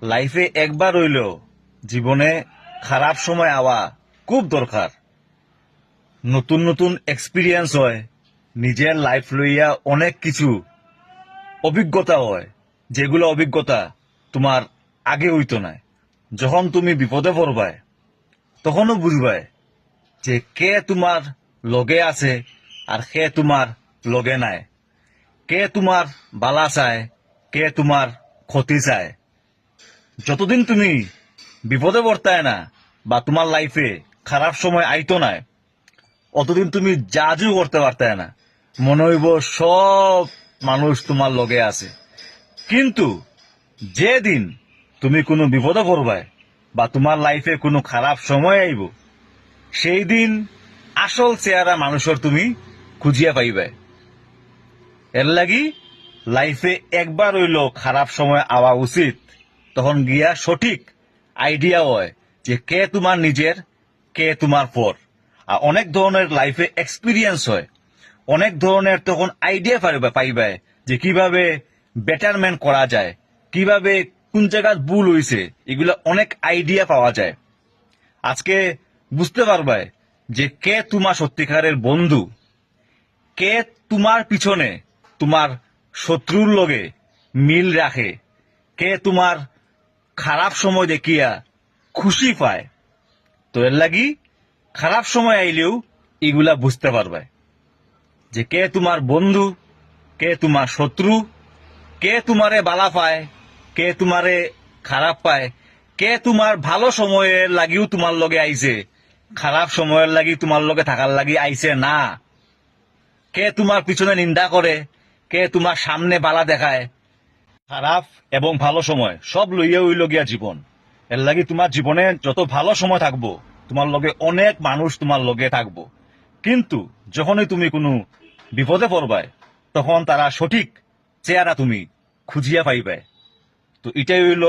লাইফে একবার হইলেও জীবনে খারাপ সময় আওয়া খুব দরকার। নতুন নতুন এক্সপিরিয়েন্স হয়, নিজের লাইফ লইয়া অনেক কিছু অভিজ্ঞতা হয়, যেগুলো অভিজ্ঞতা তোমার আগে হইতো না। যখন তুমি বিপদে পড়বায় তখনও বুঝবায় যে কে তোমার লগে আছে আর কে তোমার লগে নাই, কে তোমার বালা চায়, কে তোমার ক্ষতি চায়। যতদিন তুমি বিপদে পড়তায় না বা তোমার লাইফে খারাপ সময় আইতো না, অতদিন তুমি জাজও করতে পারতায় না, মনে হইব সব মানুষ তোমার লগে আছে। কিন্তু যেদিন তুমি কোনো বিপদে পড়বায় বা তোমার লাইফে কোনো খারাপ সময় আইব, সেই দিন আসল চেহারা মানুষের তুমি খুঁজিয়া পাইবে। এর লাগি লাইফে একবার হইল খারাপ সময় আওয়া উচিত, তখন গিয়া সঠিক আইডিয়া হয় যে কে তোমার নিজের, কে তোমার পর। আর অনেক ধরনের লাইফে এক্সপিরিয়েন্স হয়, অনেক ধরনের তখন আইডিয়া পাইবে যে কিভাবে বেটারমেন্ট করা যায়, কিভাবে কোন জায়গায় ভুল হয়েছে, এগুলো অনেক আইডিয়া পাওয়া যায়। আজকে বুঝতে পারবে যে কে তোমার সত্যিকারের বন্ধু, কে তোমার পিছনে তোমার শত্রুর লগে মিল রাখে, কে তোমার খারাপ সময় দেখিয়া খুশি পায়। তো এর লাগি খারাপ সময় আইলেও এগুলা বুঝতে পারবে যে কে তোমার বন্ধু, কে তোমার শত্রু, কে তোমারে বালা পায়, কে তোমারে খারাপ পায়, কে তোমার ভালো সময়ের লাগিও তোমার লগে আইছে, খারাপ সময়ের লাগি তোমার লগে থাকার লাগি আইছে না, কে তোমার পিছনে নিন্দা করে, কে তোমার সামনে বালা দেখায়। খারাপ এবং ভালো সময় সব লইয়া হইল গিয়া জীবন। এর লাগি তোমার জীবনে যত ভালো সময় থাকবো, তোমার লগে অনেক মানুষ তোমার লগে থাকবো। কিন্তু যখনই তুমি কোনো বিপদে পড়বায়, তখন তারা সঠিক চেহারা তুমি খুঁজিয়া পাইবে। তো এটাই হইল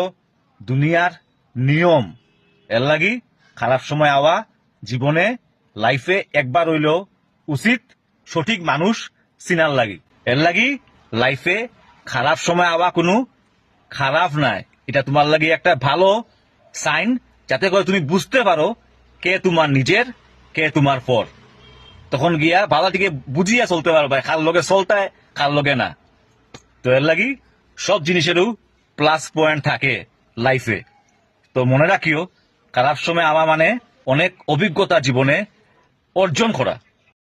দুনিয়ার নিয়ম। এর লাগি খারাপ সময় আওয়া জীবনে লাইফে একবার হইল উচিত, সঠিক মানুষ চিনার লাগি। এর লাগি লাইফে খারাপ সময় আওয়া কোনো খারাপ নাই, এটা তোমার লাগি একটা ভালো সাইন, যাতে করে তুমি বুঝতে পারো কে তোমার নিজের, কে তোমার পর। তখন গিয়া ভালো দিকে বুঝিয়া চলতে পারবে কার লগে চলতায়, কার লগে না। তো এর লাগি সব জিনিসেরও প্লাস পয়েন্ট থাকে লাইফে। তো মনে রাখিও, খারাপ সময় আওয়া মানে অনেক অভিজ্ঞতা জীবনে অর্জন করা।